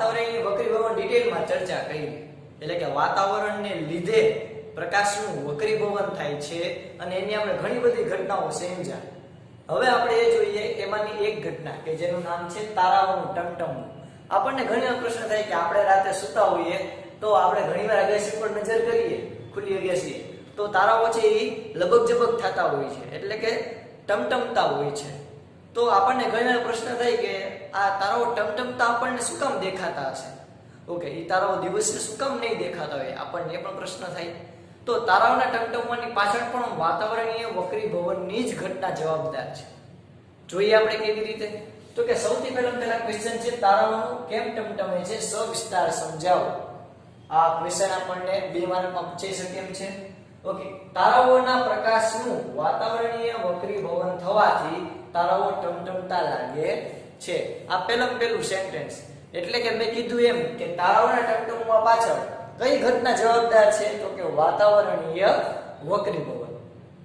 વાતાવરણની વક્રીભવન ડિટેલમાં ચર્ચા કરી, એટલે કે વાતાવરણને લીધે પ્રકાશનું વક્રીભવન થાય છે અને એની આપણે ઘણી બધી ઘટનાઓ સમજ્યા. હવે આપણે એ જોઈએ એમાંની એક ઘટના કે જેનું નામ છે તારાઓનું ટમટમવું. આપણને ઘણી વાર પ્રશ્ન થાય કે આપણે રાતે સૂતા હોઈએ તો આપણે ઘણીવાર અગાસી પર નજર કરીએ, ખુલ્લી અગાસી, તો તારાઓ છે એ લબક જબક થતા હોય છે, એટલે કે ટમટમતા હોય છે. તો આપણને ઘણી વાર પ્રશ્ન થાય કે આ તારાઓ ટમટમતા આપણને શું કામ દેખાતા હશે? ઓકે, એ તારાઓ દિવસે શું કામ નહીં દેખાતા હોય, આપણને એ પણ પ્રશ્ન થાય. તો તારાઓના ટમટમવાની પાછળ પણ વાતાવરણીય વક્રીભવનની જ ઘટના જવાબદાર છે. જોઈએ આપણે કેવી રીતે. તો કે સૌથી પહેલા ક્વેશ્ચન છે તારાઓનું કેમ ટમટમે છે, સવિસ્તાર સમજાવો. આ ક્વેશ્ચન આપણને 2 માર્કમાં પૂછાઈ શકે એમ છે. ઓકે, તારાઓના પ્રકાશનું વાતાવરણીય વક્રીભવન થવાથી તારાઓ ટમટમતા લાગે છે. આ પહેલું સેન્ટેન્સ. એટલે કે મેં કીધું એમ કે તારાઓના ટમટમવા પાછળ કઈ ઘટના જવાબદાર છે? તો કે વાતાવરણીય વક્રીભવન.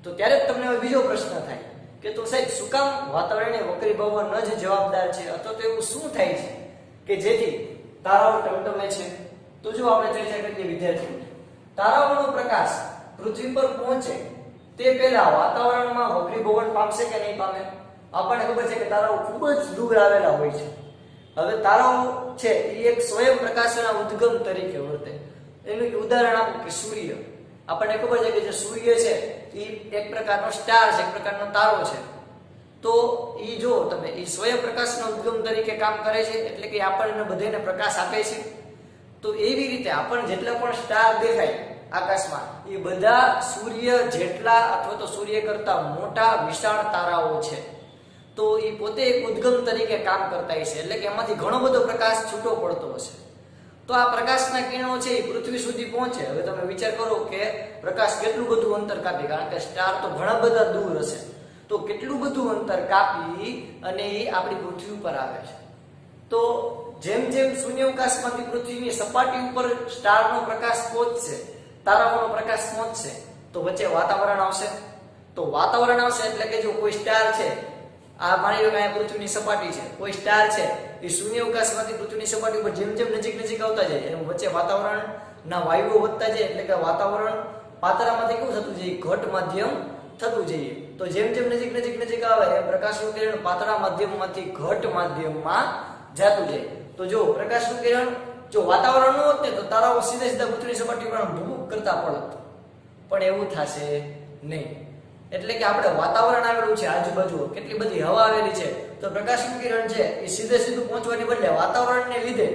તો ત્યારે જ તમને બીજો પ્રશ્ન થાય કે તો સાહેબ શું કામ વાતાવરણીય વક્રીભવન જ જવાબદાર છે, અથવા તો એવું શું થાય છે કે જેથી તારાઓ ટમટમે છે? તો જો આપણે ચર્ચા કરીએ વિદ્યાર્થીઓ, તારાઓનો પ્રકાશ પૃથ્વી પર પહોંચે તે પહેલા વાતાવરણમાં વક્રીભવન પામશે કે નહીં પામે? આપણને ખબર છે કે તારાઓ ખૂબ જ દૂર આવેલા હોય છે. હવે તારાઓ છે એ એક સ્વયં પ્રકાશના ઉદ્ગમ તરીકે વર્તે. એનું ઉદાહરણ આપું કે સૂર્ય. આપણને ખબર છે કે જે સૂર્ય છે એ એક પ્રકારનો સ્ટાર છે, એક પ્રકારનો તારો છે. તો એ જો તમે એ સ્વયં પ્રકાશના ઉદ્ગમ તરીકે કામ કરે છે, એટલે કે આપણને બધાને પ્રકાશ આપે છે. તો એવી રીતે આપણને જેટલા પણ સ્ટાર દેખાય આકાશમાં એ બધા સૂર્ય જેટલા અથવા તો સૂર્ય કરતા મોટા વિશાળ તારાઓ છે. તો એ પોતે એક ઉદ્ગમ તરીકે કામ કરતા હશે, એટલે કે એમાંથી ઘણો બધો પ્રકાશ છૂટો પડતો હશે. તો આ પ્રકાશના કિરણો છે એ પૃથ્વી સુધી પહોંચે. હવે તમે વિચાર કરો કે પ્રકાશ કેટલું બધું અંતર કાપી, કારણ કે સ્ટાર તો ઘણા બધા દૂર હશે, તો કેટલું બધું અંતર કાપી અને એ આપણી પૃથ્વી ઉપર આવે છે. તો જેમ જેમ શૂન્યાવકાશમાંથી પૃથ્વીની સપાટી ઉપર સ્ટારનો પ્રકાશ પહોંચશે, તારાઓનો પ્રકાશ પહોંચશે, તો વચ્ચે વાતાવરણ આવશે. તો વાતાવરણ આવશે એટલે કે જો કોઈ સ્ટાર છે, આ માની લો કે અહીંયા પૃથ્વીની સપાટી છે, કોઈ સ્ટાર છે એ શૂન્યાવકાશમાંથી પૃથ્વીની સપાટી ઉપર જેમ જેમ નજીક આવતા જાય એમ વચ્ચે વાતાવરણના વાયુઓ વધતા જાય, એટલે કે વાતાવરણ પાતળામાંથી કેવું થતું જાય, ઘટ માધ્યમ થતું જઈએ. તો જેમ જેમ નજીક આવે એમ પ્રકાશનું કિરણ પાતળા માધ્યમમાંથી ઘટ માધ્યમમાં જાતું જાય. તો જો પ્રકાશનું કિરણ જો વાતાવરણ ન હોત ને તો તારાઓ સીધા પૃથ્વીની સપાટી પર ભૂભૂક કરતા પડત, પણ એવું થશે નહીં. એટલે કે આપણે વાતાવરણ આવેલું છે, આજુબાજુ કેટલી બધી હવા આવેલી છે, તો પ્રકાશનું કિરણ છે એ સીધું પહોંચવાની બદલે વાતાવરણને લીધે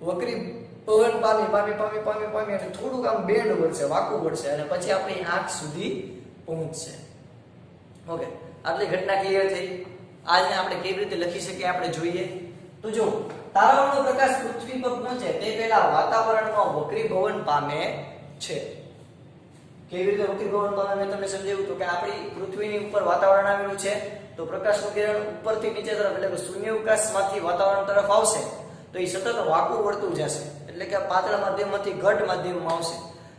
વક્રીભવન પામી એટલે થોડુંક આમ બેન્ડ વળશે, વાંકું વળશે અને પછી આપણી આંખ સુધી પહોંચશે. ઓકે, આટલી ઘટના ક્લિયર થઈ. આજને આપણે કેવી રીતે લખી શકીએ આપણે જોઈએ. તો જો તારાઓનો પ્રકાશ પૃથ્વી પર પહોંચે તે પહેલા વાતાવરણમાં વક્રીભવન પામે છે. કેવી રીતે વક્રીભવન પામે મેં તમને સમજાવ્યું તો કે આપણી પૃથ્વીની ઉપર વાતાવરણ આવેલું છે, તો પ્રકાશનું કિરણ ઉપરથી નીચે તરફ એટલે કે શૂન્યાવકાશમાંથી વાતાવરણ તરફ આવશે તો એ સતત વાંકું વળતું જશે, એટલે કે પાતળા માધ્યમમાંથી ઘટ માધ્યમમાં આવશે.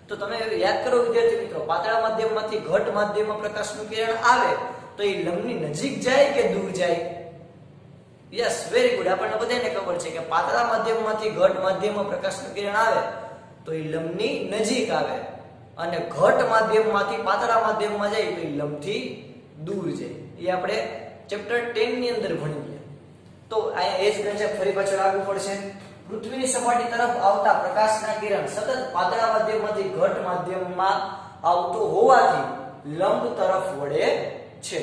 તો તમે યાદ કરો વિદ્યાર્થી મિત્રો, પાતળા માધ્યમમાંથી ઘટ માધ્યમમાં પ્રકાશનું કિરણ આવે તો એ લંબની નજીક જાય કે દૂર જાય? Yes, very good. આપણને બધાને ખબર છે કે પાતળા માધ્યમમાંથી ઘટ માધ્યમમાં પ્રકાશનું કિરણ આવે તો એ લંબની નજીક આવે, અને ઘટ માધ્યમમાંથી પાતળા માધ્યમમાં જાય તો એ લંબથી દૂર જાય. એ આપણે ચેપ્ટર 10 ની અંદર ભણી ગયા. તો અહીંયા એ જ કન્સેપ્ટ ફરી પાછળ લાગુ પડશે. પૃથ્વીની સપાટી તરફ આવતા પ્રકાશના કિરણ સતત પાતળા માધ્યમમાંથી ઘટ માધ્યમમાં આવતો હોવાથી લંબ તરફ વળે છે.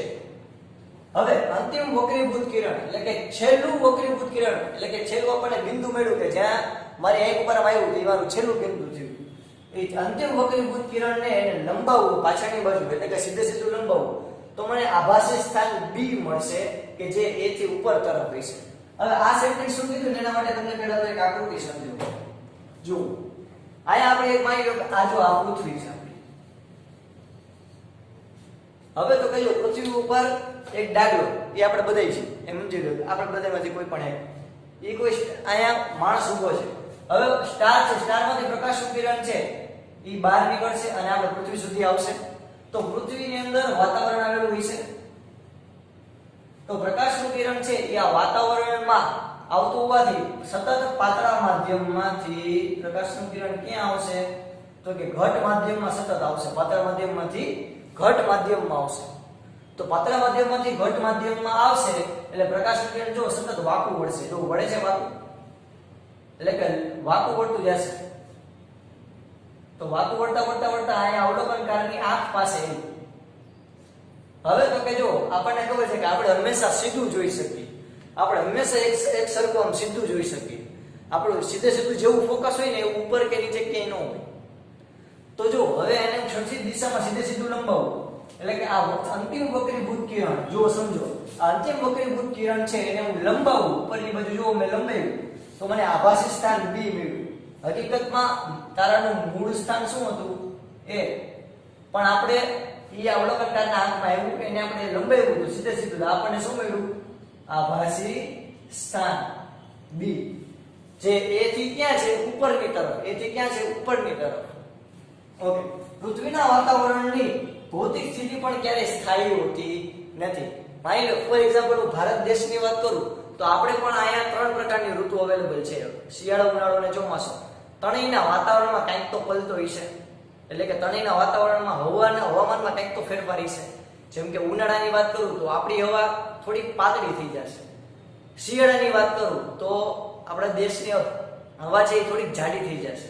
હવે અંતિમ વક્રીભૂત કિરણ એટલે કે છેલ્લું વક્રીભૂત કિરણ એટલે કે છેલ્લું આપણને બિંદુ મળ્યું કે જ્યાં મારી આંખ ઉપર આવ્યું એ મારું છેલ્લું બિંદુ થયું. એ અંતિમ વક્રીભૂત કિરણને એને લંબાવવું પાછળની બાજુ એટલે કે સીધું લંબાવવું તો મને આભાસી સ્થાન B મળશે કે જે A થી ઉપર તરફ હશે. હવે આ સેન્ટેન્સ શું કીધું એના માટે તમને પહેલા તો એક આકૃતિ સમજાવું. જો આયા આપણે એક માની લો કે આ જો આ પૃથ્વી છે આપણી. હવે તો કહીએ પૃથ્વી ઉપર એક ડાગલો એ આપણે બધાય છે એમ સમજી લો, આપણે બધામાંથી કોઈ પણ એક એ કોઈ અહીંયા માણસ ઊભો છે. હવે સ્ટાર છે, સ્ટારમાંથી પ્રકાશનું કિરણ છે એ બહાર નીકળશે અને આપણે પૃથ્વી સુધી આવશે. તો પૃથ્વીની અંદર વાતાવરણ આવેલું હશે, તો પ્રકાશનું કિરણ છે એ આ વાતાવરણમાં આવતું હોવાથી સતત પાતળા માધ્યમમાંથી પ્રકાશનું કિરણ ક્યાં આવશે તો કે ઘટ માધ્યમમાં સતત આવશે, પાતળા માધ્યમમાંથી ઘટ માધ્યમમાં આવશે. તો પાતળા માધ્યમમાંથી ઘટ માધ્યમમાં આવશે એટલે પ્રકાશનું કિરણ જો સતત વાંકું વળશે, જો વળે છે વાંકું એટલે કે વાંકું વળતું જશે. તો વાંકું વળતા વળતા વળતા અહીંયા અવલોકનકારની આંખ પાસે હવે તો કે જો આપણને ખબર છે કે આપણે હંમેશા સીધું જોઈ શકીએ, આપણે હંમેશા એક સરખું આમ સીધું જોઈ શકીએ. આપણું સીધે સીધું જેવું ફોકસ હોય ને એવું ઉપર કે નીચે ક્યાંય ન હોય. તો જો હવે એને ક્ષણિક દિશામાં સીધે સીધું લંબાવું એટલે કે આ અંતિમ વક્રીભૂત કિરણ જો સમજો, આ અંતિમ વક્રીભૂત કિરણ છે એને હું લંબાવું ઉપરની બાજુ જો મેં લંબાવ્યું તો મને આભાસી સ્થાન B મળ્યું. હકીકતમાં તારાનું મૂળ સ્થાન શું હતું A, પણ આપણે એ અવલોકનકારના આંખમાં આવ્યું એને આપણે લંબાવ્યું તો સીધે સીધું આપણને શું મળ્યું આભાસી સ્થાન B, જે A થી ક્યાં છે ઉપરની તરફ, A થી ક્યાં છે ઉપરની તરફ. ઓકે, પૃથ્વીના વાતાવરણની ભૌતિક સ્થિતિ પણ ક્યારેય સ્થાયી હોતી નથી. માની લો ફોર એક્ઝામ્પલ હું ભારત દેશની વાત કરું તો આપણે પણ અહીંયા 3 પ્રકારની ઋતુ અવેલેબલ છે, શિયાળો, ઉનાળો અને ચોમાસું. ત્રણેયના વાતાવરણમાં કંઈક તો પલટો હશે, એટલે કે ત્રણેયના વાતાવરણમાં હવામાનમાં કંઈક તો ફેરફાર હશે. જેમ કે ઉનાળાની વાત કરું તો આપણી હવા થોડી પાતળી થઈ જશે, શિયાળાની વાત કરું તો આપણા દેશની હવા છે એ થોડીક જાડી થઈ જશે,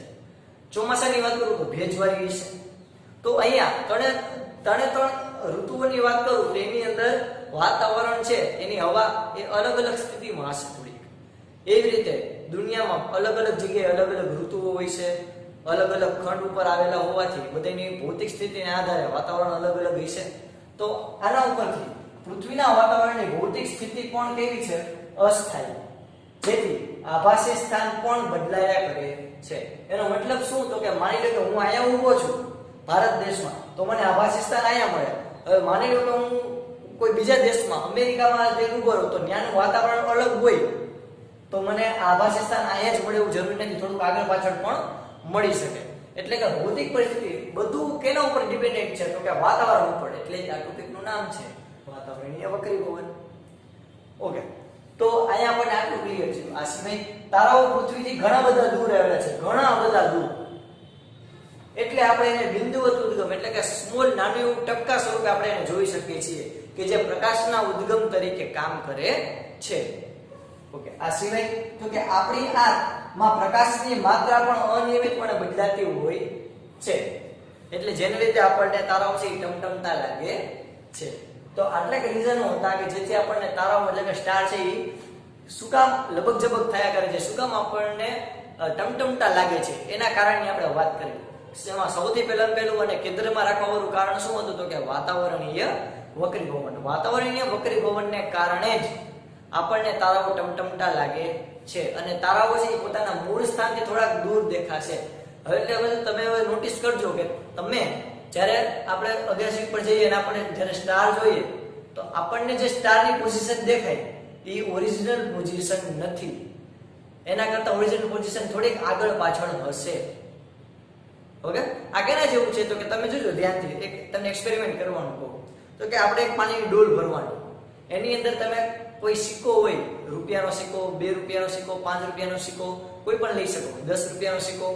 ચોમાસાની વાત કરું તો ભેજવાળી હશે. તો અહીંયા ત્રણે ઋતુઓની વાત કરું તો એની અંદર વાતાવરણ છે એની હવા એ અલગ અલગ સ્થિતિમાં હશે થોડીક. એવી રીતે દુનિયામાં અલગ અલગ જગ્યાએ અલગ અલગ ઋતુઓ હોય છે, અલગ અલગ ખંડ ઉપર આવેલા હોવાથી બધાની ભૌતિક સ્થિતિને આધારે વાતાવરણ અલગ અલગ હશે. તો આના ઉપરથી પૃથ્વીના વાતાવરણની ભૌતિક સ્થિતિ પણ કેવી છે અસ્થાયી, જેથી આભાસી સ્થાન પણ બદલાયા કરે છે. એનો મતલબ શું તો કે માની લો કે હું અહીંયા ઊભો છું ભારત દેશમાં તો મને આભાસી સ્થાન અહીંયા મળે. હવે માની લો કે હું કોઈ બીજા દેશમાં અમેરિકામાં ઊભો રહું તો ત્યાંનું વાતાવરણ અલગ હોય તો મને આભાસી સ્થાન અહીંયા જ મળે એવું જરૂરી નથી, થોડુંક આગળ પાછળ પણ મળી શકે. એટલે કે ભૌતિક પરિસ્થિતિ બધું કેના ઉપર ડિપેન્ડન્ટ છે તો કે વાતાવરણ ઉપર. એટલે જ આ ટોપિકનું નામ છે વાતાવરણીય વક્રીભવન. ઓકે, તો અહીંયા આપણને આટલું ક્લિયર છે. આ સિવાય તારાઓ પૃથ્વીથી ઘણા બધા દૂર આવેલા છે, ઘણા બધા દૂર, એટલે આપણે એને બિંદુવત ઉદ્ગમ એટલે કે સ્મોલ નાનું એવું ટપકા સ્વરૂપે આપણે એને જોઈ શકીએ છીએ કે જે પ્રકાશના ઉદ્ગમ તરીકે કામ કરે છે. ઓકે, આ સિવાય તો કે આપણી આંખમાં પ્રકાશની માત્રા પણ અનિયમિતપણે બદલાતી હોય છે, એટલે જેને લીધે આપણને તારાઓ છે એ ટમટમતા લાગે છે. તો આટલા કે રીઝનો હતા કે જેથી આપણને તારાઓ એટલે કે સ્ટાર છે એ શું કામ લબક ઝબક થયા કરે છે, શું કામ આપણને ટમટમતા લાગે છે, એના કારણની આપણે વાત કરી. એમાં સૌથી પહેલું અને કેન્દ્રમાં રાખવાનું કારણ શું હતું તો કે વાતાવરણીય વક્રીભવન. વાતાવરણીય વક્રીભવનને કારણે જ આપણને તારાઓ ટમટમતા લાગે છે અને તારાઓ છે એ પોતાના મૂળ સ્થાનથી થોડાક દૂર દેખાશે. હવે એટલે તમે હવે નોટિસ કરજો કે તમે જ્યારે આપણે અગાસી પર જઈએ અને આપણે જ્યારે સ્ટાર જોઈએ તો આપણને જે સ્ટારની પોઝિશન દેખાય એ ઓરિજિનલ પોઝિશન નથી, એના કરતા ઓરિજિનલ પોઝિશન થોડીક આગળ પાછળ હશે. ઓકે, આ કેના જેવું છે તો કે તમે જોજો ધ્યાનથી, એક તમને એક્સપેરિમેન્ટ કરવાનું કહું તો કે આપણે એક પાણીની ડોલ ભરવાની, એની અંદર તમે કોઈ સિક્કો હોય, રૂપિયાનો સિક્કો, 2 રૂપિયાનો સિક્કો, 5 રૂપિયાનો સિક્કો કોઈ પણ લઈ શકો, 10 રૂપિયાનો સિક્કો,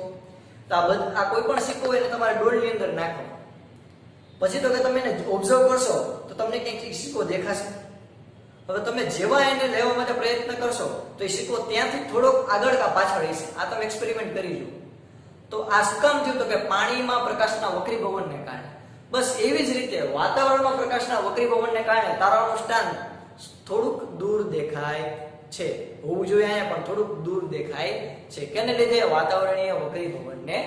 તો આ કોઈ પણ સિક્કો હોય એટલે તમારે ડોલની અંદર નાખો. પછી તો કે તમે એને ઓબ્ઝર્વ કરશો તો તમને કંઈક સિક્કો દેખાશે. હવે તમે જેવા એને લેવા માટે પ્રયત્ન કરશો તો એ સિક્કો ત્યાંથી થોડોક આગળ કા પાછળ હશે. આ તમે એક્સપેરિમેન્ટ કરી લો. તો આ શું કામ થયું તો કે પાણીમાં પ્રકાશના વક્રીભવનને કારણે. બસ એવી જ રીતે વાતાવરણમાં પ્રકાશના વક્રીભવનને કારણે તારાઓનું સ્થાન થોડુંક દૂર દેખાય છે, હોવું જોઈએ અહીંયા પણ થોડુંક દૂર દેખાય છે. કેને લીધે? વાતાવરણીય વક્રીભવનને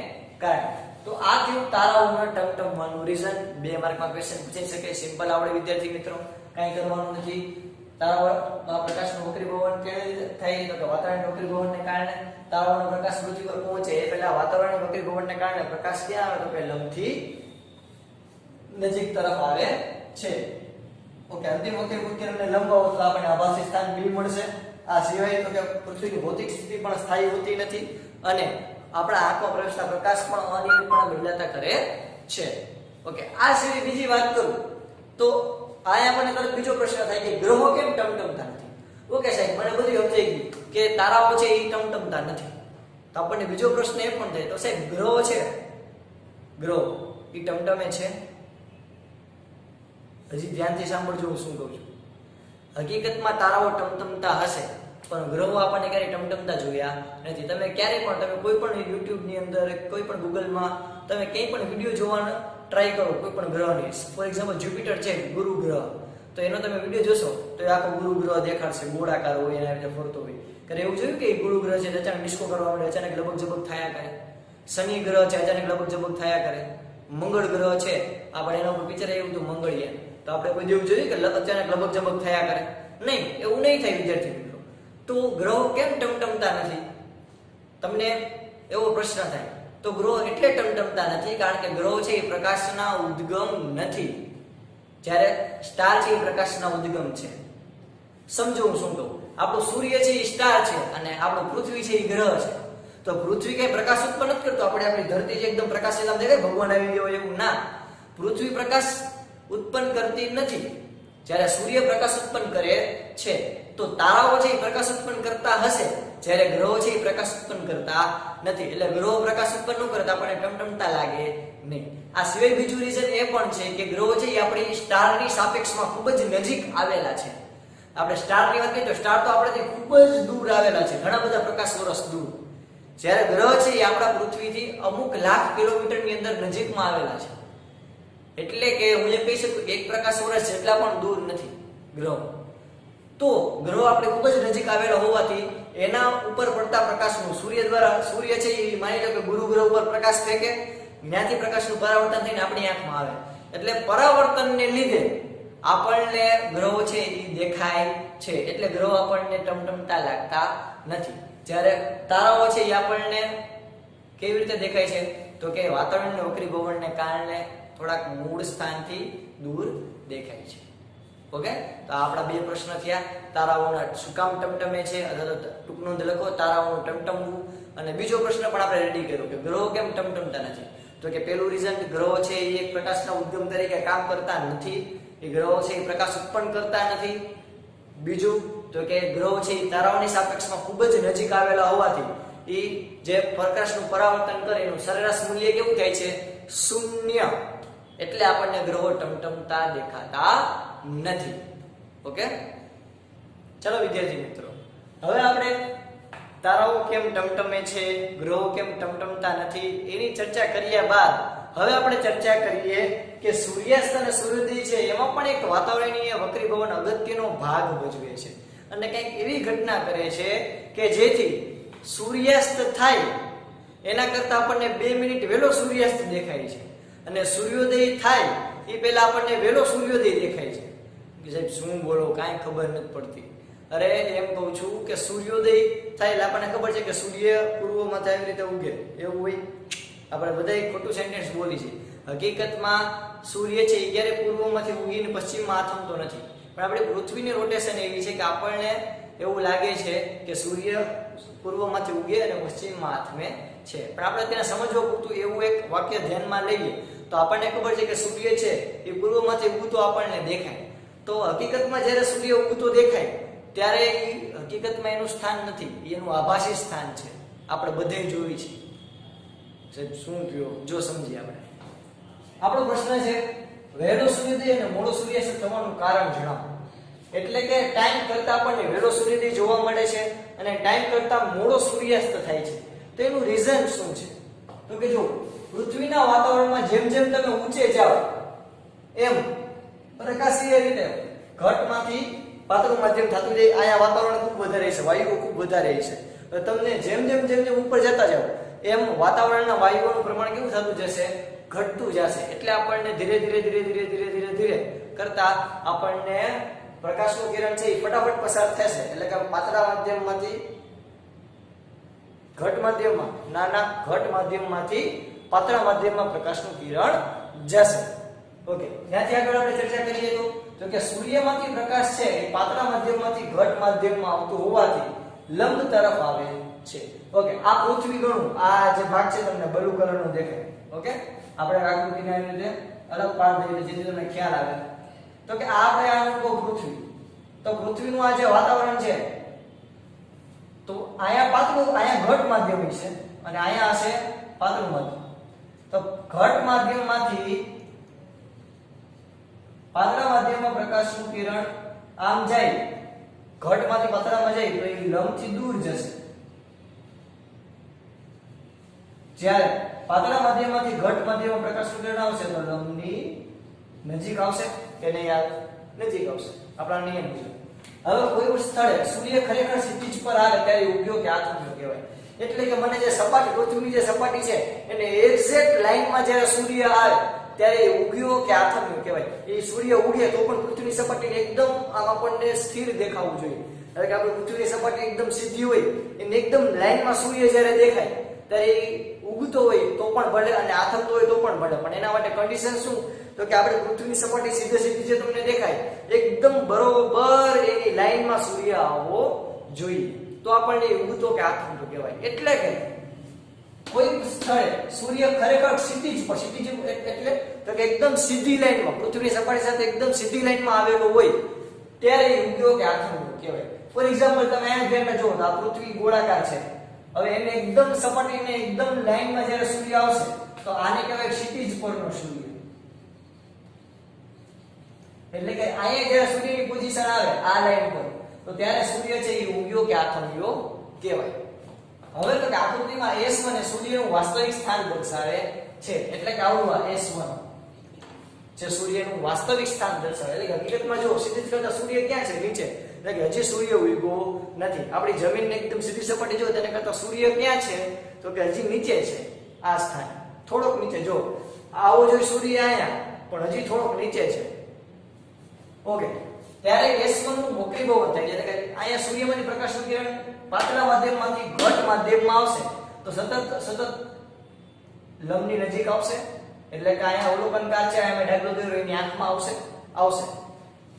કારણે. તો આ થયું તારાઓના ટમટમવાનું રીઝન. 2 માર્કમાં ક્વેશ્ચન પૂછાઈ શકે, સિમ્પલ આવડે વિદ્યાર્થી મિત્રો, કાંઈ કરવાનું નથી. તારાઓમાં પ્રકાશનું વક્રીભવન કેવી રીતે થાય તો કે વાતાવરણીય વક્રીભવનને કારણે. તારાઓનો પ્રકાશ પૃથ્વી પર પહોંચે એ પહેલા વાતાવરણીય વક્રીભવનને કારણે પ્રકાશ ક્યાં આવે તો કે લંબથી નજીક તરફ આવે છે. ઓકે, અંતિમ વક્રીભૂત કિરણને લંબાવો તો આપણને આભાસી સ્થાન B મળશે. આ સિવાય તો કે પૃથ્વીની ભૌતિક સ્થિતિ પણ સ્થાયી હોતી નથી અને આપણા આંખમાં પ્રવેશતા પ્રકાશ પણ અનિયમિતપણે બદલાતા કરે છે. ઓકે, આ સિવાય બીજી વાત કરું તો અહીંયા મને તરત બીજો પ્રશ્ન થાય કે ગ્રહો કેમ ટમટમતા નથી? ઓકે સાહેબ, મને બધું સમજાઈ ગયું કે તારાઓ છે એ ટમટમતા નથી. તો આપણને બીજો પ્રશ્ન એ પણ થાય, તો સાહેબ ગ્રહો છે, ગ્રહો એ ટમટમે છે? હજી ધ્યાનથી સાંભળજો હું શું કહું છું. હકીકતમાં તારાઓ ટમટમતા હશે, પણ ગ્રહો આપણને ક્યારે ટમટમતા જોયા નથી. તમે ક્યારે પણ તમે કોઈ પણ YouTube ની અંદર, કોઈ પણ ગૂગલમાં તમે કંઈ પણ વિડીયો જોવાનો ટ્રાય કરો કોઈ પણ ગ્રહની, ફોર એક્ઝામ્પલ જ્યુપિટર છે, ગુરુ ગ્રહ, તો એનો તમે વિડીયો જોશો તો એ આખો ગુરુ ગ્રહ દેખાડશે, ગોળાકાર હોય, એના રીતે ફરતો હોય. કરે એવું જોયું કે ગુરુ ગ્રહ છે અચાનક ડિસ્કો કરવા માંડે, અચાનક લબક ઝબક થયા કરે. શનિ ગ્રહ છે અચાનક લબક ઝબક થયા કરે. મંગળ ગ્રહ છે, આપણે એના ઉપર પિક્ચર આવ્યું હતું મંગળિયા, તો આપણે કોઈ દેવું જોયું કે અચાનક લબક ઝબક થયા કરે? નહીં, એવું નહીં થાય વિદ્યાર્થી મિત્રો. તો ગ્રહો કેમ ટમટમતા નથી? તમને એવો પ્રશ્ન થાય. તો ગ્રહો એટલે ટમટમતા નથી કારણ કે ગ્રહો છે એ પ્રકાશના ઉદ્ગમ નથી, જ્યારે સ્ટાર છે એ પ્રકાશના ઉદ્ગમ છે. સમજો હું શું કહું. આપણો સૂર્ય છે એ સ્ટાર છે અને આપણો પૃથ્વી છે એ ગ્રહ છે. તો પૃથ્વી કઈ પ્રકાશ ઉત્પન્ન નથી કરતો. આપણે આપણી ધરતી જે એકદમ પ્રકાશિત આમ દેખાય ભગવાન આવી ગયો એવું ના, પૃથ્વી પ્રકાશ ઉત્પન્ન કરતી નથી, જ્યારે સૂર્ય પ્રકાશ ઉત્પન્ન કરે છે. તો તારાઓ છે એ પ્રકાશ ઉત્પન્ન કરતા હશે, જ્યારે ગ્રહો છે એ પ્રકાશ ઉત્પન્ન કરતા નથી. એટલે ગ્રહો પ્રકાશ ઉત્પન્ન ન કરતા આપણને ટમટમતા લાગે નહીં. આ સિવાય બીજું રીઝન એ પણ છે કે ગ્રહો છે એ આપણી સ્ટારની સાપેક્ષમાં ખૂબ જ નજીક આવેલા છે. આપણે સ્ટારની વાત કરીએ તો સ્ટાર તો આપણાથી ખૂબ જ દૂર આવેલા છે, ઘણા બધા પ્રકાશ વર્ષ દૂર, જ્યારે ગ્રહ છે એ આપણા પૃથ્વીથી અમુક લાખ કિલોમીટરની અંદર નજીકમાં આવેલા છે. એટલે કે હું એમ કહી શકું કે એક પ્રકાશ વર્ષ જેટલા પણ દૂર નથી ગ્રહો. તો ગ્રહો આપણે ખૂબ જ નજીક આવેલા હોવાથી એના ઉપર પડતા પ્રકાશનું સૂર્ય દ્વારા, સૂર્ય છે એ માની લો કે ગુરુ ગ્રહ ઉપર પ્રકાશ ફેંકે, જ્ઞાથી પ્રકાશનું પરાવર્તન થઈને આપણી આંખમાં આવે. એટલે પરાવર્તનને લીધે આપણને ગ્રહો છે એ દેખાય છે. એટલે ગ્રહો આપણને ટમટમતા લાગતા નથી. જ્યારે તારાઓ છે એ આપણને કેવી રીતે દેખાય છે? તો કે વાતાવરણના વક્રીભવનને કારણે થોડાક મૂળ સ્થાનથી દૂર દેખાય છે. ઓકે, તો આપણા બે પ્રશ્ન થયા. તારાઓના શું કામ ટમટમે છે, અથવા તો ટૂંક નોંધ લખો તારાઓનું ટમટમવું. અને બીજો પ્રશ્ન પણ આપણે રેડી કર્યો કે ગ્રહો કેમ ટમટમતા નથી. તો કે પેલું રીઝન, ગ્રહો છે એ એક પ્રકાશના ઉદ્ગમ તરીકે કામ કરતા નથી, એ ગ્રહો છે એ પ્રકાશ ઉત્પન્ન કરતા નથી. બીજું તો કે ગ્રહો છે એ તારાઓની સાપેક્ષમાં ખૂબ જ નજીક આવેલા હોવાથી એ જે પ્રકાશનું પરાવર્તન કરે એનું સરેરાશ મૂલ્ય કેવું થાય છે? શૂન્ય. એટલે આપણને ગ્રહો ટમટમતા દેખાતા નથી. ઓકે, ચલો વિદ્યાર્થી મિત્રો, હવે આપણે તારાઓ કેમ ટમટમે છે, ગ્રહો કેમ ટમટમતા નથી એની ચર્ચા કર્યા બાદ હવે આપણે ચર્ચા કરીએ કે સૂર્યાસ્ત અને સૂર્યોદય છે એમાં પણ એક વાતાવરણીય વક્રીભવન અગત્યનો ભાગ ભજવે છે. અને કંઈક એવી ઘટના કરે છે કે જેથી સૂર્યાસ્ત થાય એના કરતા આપણને 2 મિનિટ વહેલો સૂર્યાસ્ત દેખાય છે, અને સૂર્યોદય થાય એ પહેલા આપણને વહેલો સૂર્યોદય દેખાય છે. સાહેબ શું બોલો, કાંઈ ખબર નથી પડતી. અરે એમ કહું છું કે સૂર્યોદય થાય એટલે આપણને ખબર છે કે સૂર્ય પૂર્વમાં આવી રીતે ઉગે, એવું હોય? આપણે બધા ખોટું સેન્ટેન્સ બોલી છે. હકીકતમાં સૂર્ય છે એ ક્યારે પૂર્વમાંથી ઉગીને પશ્ચિમમાં આથમતો નથી, પણ આપણી પૃથ્વીની રોટેશન એવી છે કે આપણને એવું લાગે છે કે સૂર્ય પૂર્વમાંથી ઉગે અને પશ્ચિમમાં આથમે છે. પણ આપણે તેને સમજવા પૂરતું એવું એક વાક્ય ધ્યાનમાં લઈએ તો આપણને ખબર છે કે સૂર્ય છે એ પૂર્વમાંથી ઉગતો આપણને દેખાય. તો હકીકતમાં જ્યારે સૂર્ય ઉગતો દેખાય ત્યારે એ હકીકતમાં એનું સ્થાન નથી, એનું આભાસી સ્થાન છે. આપણે બધે જોઈ છે. શું થયું જો સમજીએ આપણે. આપણો પ્રશ્ન છે વહેલો સૂર્યોદય અને મોડો સૂર્યાસ્ત થવાનું કારણ જણાવો. એટલે કે ટાઈમ કરતા આપણને વહેલો સૂર્યોદય જોવા મળે છે અને ટાઈમ કરતા મોડો સૂર્યાસ્ત થાય છે. તો એનું રીઝન શું છે? તો કે જો પૃથ્વીના વાતાવરણમાં જેમ જેમ તમે ઊંચે જાઓ એમ પ્રકાશીય રીતે ઘટમાંથી પાતળું માધ્યમ થતું જાય. આયા વાતાવરણ ખૂબ વધારે છે, વાયુઓ ખૂબ વધારે છે. તો તમને જેમ જેમ ઉપર જતા જાઓ એમ વાતાવરણના વાયુઓનું પ્રમાણ કેવું થતું જશે? ઘટતું જશે. એટલે આપણને ધીરે ધીરે કરતા આપણને પ્રકાશનું કિરણ છે એ ફટાફટ પસાર થશે. એટલે કે પાતળા માધ્યમમાંથી ઘટ માધ્યમમાં, નાના ઘટ માધ્યમમાંથી પાતળા માધ્યમમાં પ્રકાશનું કિરણ જશે. ઓકે, ત્યાંથી આગળ આપણે ચર્ચા કરીએ તો કે સૂર્યમાંથી પ્રકાશ છે એ પાતળા માધ્યમમાંથી ઘટ માધ્યમમાં આવતું હોવાથી લંબ તરફ આવે છે. ઓકે, આ પૃથ્વી ગણું આ જે ભાગ છે તમને બ્લુ કલરનો દેખાય. ઓકે, આપણે આકૃતિને આવી રીતે અલગ પાડ દઈએ જેથી તમને ખ્યાલ આવે. તો કે આ આપણે આનું કહો પૃથ્વી, તો પૃથ્વીનું આ જે વાતાવરણ છે તો અહીંયા પાતળું, અહીંયા ઘટ માધ્યમ છે અને અહીંયા હશે પાતળું માધ્યમ. તો ઘટ માધ્યમમાંથી પાતળા માધ્યમમાં પ્રકાશનું કિરણ આમ જાય, ઘટમાંથી પાતળામાં જાય તો એ લંબથી દૂર જશે. જ્યારે પાતળા માધ્યમમાંથી ઘટ માધ્યમમાં પ્રકાશનું કિરણ આવશે તો લંબની નજીક આવશે કે નહીં યાર? નજીક આવશે આપણા નિયમ મુજબ. હવે કોઈ પણ સ્થળે સૂર્ય ખરેખર ક્ષિતિજ પર આવે ત્યારે ઉગ્યો કે આથમ્યો કહેવાય. એટલે કે મને જે સપાટી, પૃથ્વીની જે સપાટી છે એને એક્ઝેક્ટ લાઈનમાં જ્યારે સૂર્ય આવે ત્યારે એ ઉગ્યો કે આથમ્યો કહેવાય. એ સૂર્ય ઉગે તો પણ પૃથ્વીની સપાટીને એકદમ આમ આપણને સ્થિર દેખાવું જોઈએ. એટલે કે આપણે પૃથ્વીની સપાટી એકદમ સીધી હોય, એને એકદમ લાઈનમાં સૂર્ય જ્યારે દેખાય ત્યારે એ ઉગતો હોય તો પણ ભલે અને આથમતો હોય તો પણ ભલે, પણ એના માટે કન્ડિશન શું? તો કે આપણે પૃથ્વીની સપાટી સીધે સીધી જે તમને દેખાય એકદમ બરોબર એની લાઈનમાં સૂર્ય આવવો જોઈએ, તો આપણને ઉગતો કે આથમતો કહેવાય. એટલે કે કોઈ સ્થળે સૂર્ય ખરેખર ક્ષિતિજ પર, ક્ષિતિજ એટલે તો કે એકદમ સીધી લાઈનમાં, પૃથ્વીની સપાટી સાથે એકદમ સીધી લાઈનમાં આવેલો હોય ત્યારે ઉગ્યો કે આથમતો કહેવાય. ફોર એક્ઝામ્પલ તમે અહીંયા ધ્યાનમાં જુઓ તો આ પૃથ્વી ગોળાકાર છે. હવે એને એકદમ સપાટીને એકદમ લાઈનમાં જ્યારે સૂર્ય આવશે તો આને કહેવાય ક્ષિતિજ પરનો સૂર્ય. એટલે કે અહીંયા જ્યારે સૂર્યની પોઝિશન આવે આ લાઈન પર તો ત્યારે સૂર્ય છે એ ઉગ્યો કે આથમ્યો કહેવાય. હવે તો કે આકૃતિમાં S1 એ સૂર્યનું વાસ્તવિક સ્થાન દર્શાવે છે. એટલે કે આવડું આ S1 જે સૂર્યનું વાસ્તવિક સ્થાન દર્શાવે. એટલે કે હકીકતમાં જો ક્ષિતિજ કરતા સૂર્ય ક્યાં છે? નીચે. એટલે કે હજી સૂર્ય ઉગ્યો નથી. આપણી જમીનને એકદમ સીધી સપાટી જો તેને કરતા સૂર્ય ક્યાં છે? તો કે હજી નીચે છે. આ સ્થાન થોડોક નીચે. જો આવો જોઈએ સૂર્ય અહીંયા, પણ હજી થોડોક નીચે છે. ઓકે, ત્યારે S1 નું વક્રીભવન થાય છે. એટલે કે અહીંયા સૂર્યમાંથી પ્રકાશનું કિરણ પાતળા માધ્યમમાંથી ઘટ માધ્યમમાં આવશે તો સતત લંબની નજીક આવશે. એટલે કે અહીંયા અવલોકનકાર છે, અહીંયા ડાયગ્રો દોર્યો એની આંખમાં આવશે.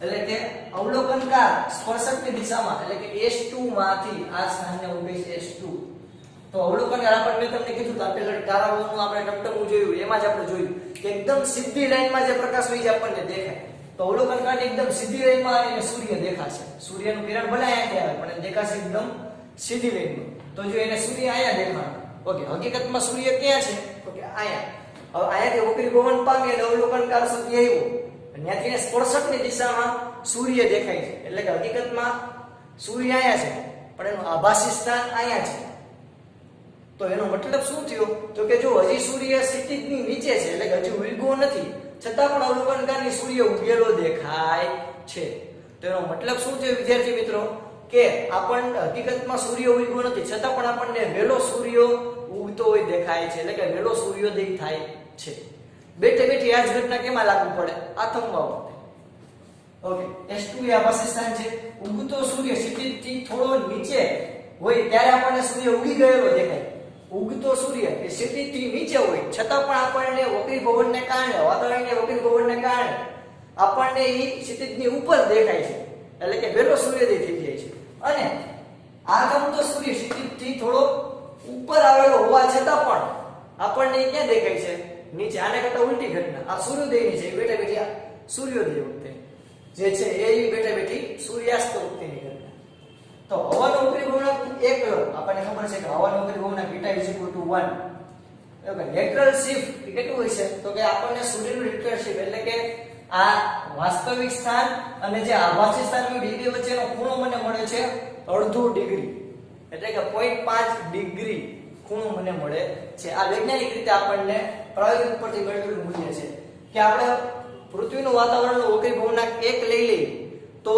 એટલે કે અવલોકનકાર સ્પર્શકની દિશામાં, એટલે કે S2 માંથી આ સ્થાનને ઉભી છે S2. તો અવલોકનકાર આપણે તમને કીધું તો પેલા તારાઓનું આપણે ટમટમું જોયું, એમાં જ આપણે જોયું કે એકદમ સીધી લાઈનમાં જે પ્રકાશ હોય છે આપણને દેખાય. તો અવલોકનકારની એકદમ સીધી લાઈનમાં એને સૂર્ય દેખાશે. સૂર્યનું કિરણ ભલે અહીંયાથી આવે પણ એને દેખાશે એકદમ સીધી લાઈનમાં. તો જો એને સૂર્ય અહીંયા દેખાય. ઓકે, હકીકતમાં સૂર્ય ક્યાં છે? તો કે અહીંયા. હવે અહીંયાથી વક્રીભવન પામી એટલે અવલોકનકાર સુધી આવ્યો, ત્યાંથી એને સ્પર્શકની દિશામાં સૂર્ય દેખાય છે. એટલે કે હકીકતમાં સૂર્ય અહીંયા છે પણ એનું આભાસી સ્થાન અહીંયા છે. તો એનો મતલબ શું થયો? તો કે જો હજી સૂર્ય ક્ષિતિજની નીચે છે, એટલે કે હજી ઉગ્યો નથી, છતાં પણ અવલોકનકારની સૂર્ય ઉગેલો દેખાય છે. તો એનો મતલબ શું થયો વિદ્યાર્થી મિત્રો? કે આપણને હકીકતમાં સૂર્ય ઉગ્યો નથી, છતાં પણ આપણને વેલો સૂર્ય ઉગતો હોય દેખાય છે. એટલે કે વેલો સૂર્યોદય થાય છે. બેઠે બેઠી આ જ ઘટના કેમાં લાગુ પડે? આથમવા વખતે. ઓકે, S2 એ આભાસી સ્થાન છે. ઉગતો સૂર્ય ક્ષિતિજથી થોડો નીચે હોય ત્યારે આપણને સૂર્ય ઉગી ગયેલો દેખાય. ઉગતો સૂર્ય એ ક્ષિતિજથી નીચે હોય છતાં પણ આપણને વક્રીભવનને કારણે, વાતાવરણીય વક્રીભવનને કારણે આપણને એ ક્ષિતિજની ઉપર દેખાય છે. એટલે કે વેલો સૂર્યોદય થઈ જાય છે. અને આગમતો સૂર્ય ક્ષિતિજથી થોડો ઉપર આવેલો હોવા છતાં પણ આપણને ક્યાં દેખાય છે? નીચે. આને કરતા ઉલટી ઘટના આ સૂર્યોદયની છે. બેઠા બેઠી આ સૂર્યોદય વખતે જે છે એ બેઠા બેઠી સૂર્યાસ્ત વખતેની ઘટના. તો હવાનો વક્રીભવનાંક 1 આપણને ખબર છે કે હવાનો વક્રીભવનાંક β = 1. ઓકે, લેટરલ શિફ્ટ કેટલું હોય છે? તો કે આપણને સૂર્યનું લેટરલ શિફ્ટ એટલે કે આ વાસ્તવિક સ્થાન અને જે આભાસી સ્થાનની ડિગ્રી વચ્ચેનો ખૂણો મને મળે છે 0.5 ડિગ્રી. એટલે કે 0.5 ડિગ્રી ખૂણો મને મળે છે. આ વૈજ્ઞાનિક રીતે આપણને પ્રાયોગિક ઉપરથી મેળવેલું મૂલ્ય છે કે આપણે પૃથ્વીનું વાતાવરણનું વક્રીભવનાંક 1 લઈ લઈએ તો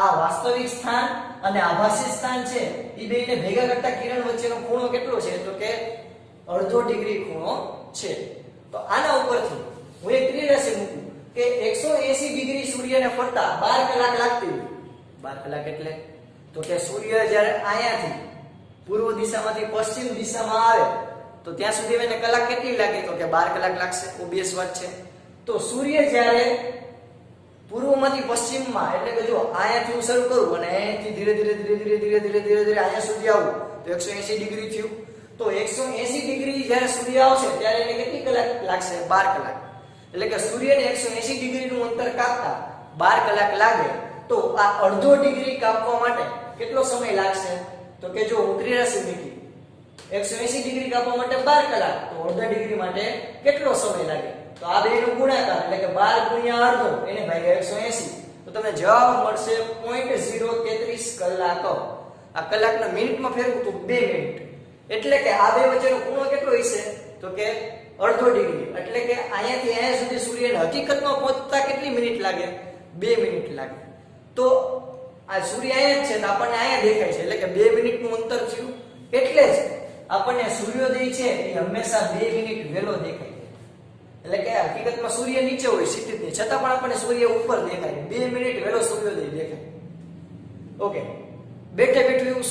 આ વાસ્તવિક સ્થાન અને આભાસી સ્થાન છે એ બેને ભેગા કરતા કિરણ વચ્ચેનો ખૂણો કેટલો છે? તો કે 0.5 ડિગ્રી ખૂણો છે. તો આના ઉપરથી હું એક રાશિ મૂકું કે 180 ડિગ્રી સૂર્યને ફરતા 12 કલાક લાગતી હોય. 12 કલાક એટલે તો કે સૂર્ય જ્યારે અહીંયાથી પૂર્વ દિશામાંથી પશ્ચિમ દિશામાં આવે તો ત્યાં સુધી એને કલાક કેટલી લાગે? તો કે 12 કલાક લાગશે. ઓબિયસ વાત છે. તો સૂર્ય જ્યારે પૂર્વમાંથી પશ્ચિમમાં, એટલે કે જો અહીંયાથી હું શરૂ કરું અને અહીંયાથી ધીરે ધીરે અહીંયા સુધી આવું તો 180 ડિગ્રી થયું. તો 180 ડિગ્રી જ્યારે સૂર્ય આવશે ત્યારે એને કેટલી કલાક લાગશે? 12 કલાક. એટલે કે સૂર્યને 180 ડિગ્રીનું અંતર કાપતા 12 કલાક લાગે તો આ અડધો ડિગ્રી કાપવા માટે કેટલો સમય લાગશે? તો કે જો ઉતરી રાશિ મૂકી 180 ડિગ્રી કાપવા માટે 12 કલાક, તો અડધા ડિગ્રી માટે કેટલો સમય લાગે? તો આ બેનો ગુણાકાર એટલે કે 12 ગુણ્યા અડધો એને ભાગ્યા 180, તો તમને જવાબ મળશે 0.033 કલાક. આ કલાકના મિનિટમાં ફેરવું તો 2 મિનિટ, એટલે કે આ બે વચ્ચેનો ખૂણો કેટલો હશે? તો કે અડધો ડિગ્રી, એટલે કે અહીંયાથી અહીંયા સુધી સૂર્યને હકીકતમાં પહોંચતા કેટલી મિનિટ લાગે? 2 મિનિટ લાગે. તો આ સૂર્ય અહીંયા જ છે તો આપણને અહીંયા દેખાય છે, એટલે કે 2 મિનિટનું અંતર થયું. એટલે જ આપણને સૂર્યોદય છે એ હંમેશા 2 મિનિટ વહેલો દેખાય છે. એટલે કે હકીકતમાં સૂર્ય નીચે હોય ક્ષિતિજની, છતાં પણ આપણને સૂર્ય ઉપર દેખાય, 2 મિનિટ વહેલો સૂર્યોદય દેખાય. ઓકે, બેઠે બેઠું એવું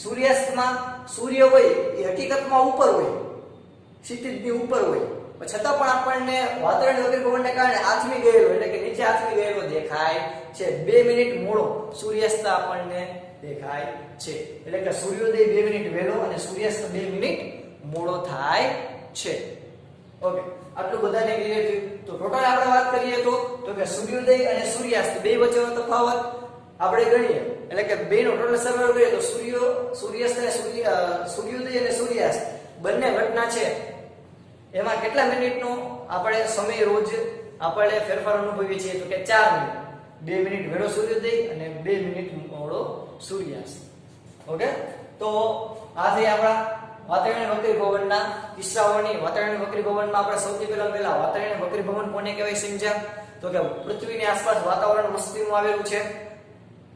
સૂર્યાસ્તમાં સૂર્ય હોય એ હકીકતમાં ઉપર હોય, ક્ષિતિજની ઉપર હોય, છતાં પણ આપણને વાતાવરણ વગેરે પવનને કારણે આથમી ગયેલો એટલે કે નીચે આથમી ગયેલો દેખાય છે. 2 મિનિટ મોડો સૂર્યાસ્ત આપણને દેખાય છે, એટલે કે સૂર્યોદય 2 મિનિટ વહેલો અને સૂર્યાસ્ત 2 મિનિટ મોડો થાય છે. ઓકે, આટલું બધાને ક્લિયર થયું. તો ટોટલ આપણે વાત કરીએ તો કે સૂર્યોદય અને સૂર્યાસ્ત બે વચ્ચેનો તફાવત આપણે ગણીએ, એટલે કે બેનો ટોટલ સરવાળો કરીએ તો સૂર્યાસ્ત અને સૂર્યોદય અને સૂર્યાસ્ત બંને ઘટના છે એમાં કેટલા મિનિટનો આપણે સમય રોજ આપણે ફેરફાર અનુભવીએ છીએ? તો કે 4 મિનિટ. 2 મિનિટ વહેલો સૂર્યોદય અને 2 મિનિટ મોડો સૂર્યાસ્ત. ઓકે, તો આ થઈ આપણા વાતાવરણીય વક્રીભવનના કિસ્સાઓની. વાતાવરણીય વક્રીભવનમાં આપણે સૌથી પહેલા વાતાવરણીય વક્રીભવન કોને કહેવાય સમજ્યા? તો કે પૃથ્વીની આસપાસ વાતાવરણ મસ્તીનું આવેલું છે,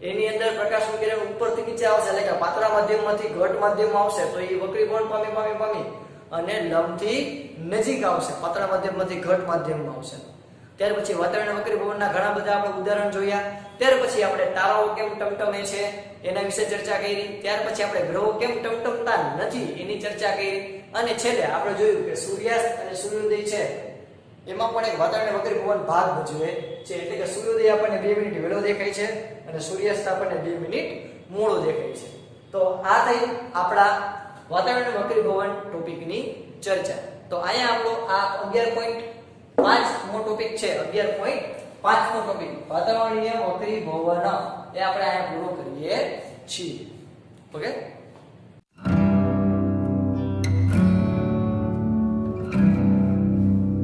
એની અંદર પ્રકાશનું કિરણ ઉપરથી નીચે આવશે, એટલે કે પાતળા માધ્યમમાંથી ઘટ માધ્યમમાં આવશે તો એ વક્રીભવન પામી અને લંબથી નજીક આવશે, પાતળા માધ્યમમાંથી ઘટ માધ્યમમાં આવશે. ત્યાર પછી વાતાવરણીય વક્રીભવનના ઘણા બધા આપણે ઉદાહરણ જોયા. ત્યાર પછી આપણે તારાઓ કેમ ટમટમે છે એના વિશે ચર્ચા કરી. ત્યાર પછી આપણે ગ્રહો કેમ ટમટમતા નથી એની ચર્ચા કરી. અને છેલ્લે આપણે જોયું કે સૂર્યાસ્ત અને સૂર્યોદય છે એમાં પણ એક વાતાવરણીય વક્રીભવન ભાગ ભજવે છે, એટલે કે સૂર્યોદય આપણને 2 મિનિટ વહેલો દેખાય છે અને સૂર્યાસ્ત આપણને 2 મિનિટ મોડો દેખાય છે. તો આ થઈ આપણા વાતાવરણીય વક્રીભવન ટોપિકની ચર્ચા. તો અહીંયા આપણો આ 11.5મો ટોપિક છે. 11.5મો ટોપિક વાતાવરણીય વક્રીભવન એ આપણે અહીંયા પૂરો કરીએ છીએ. ઓકે.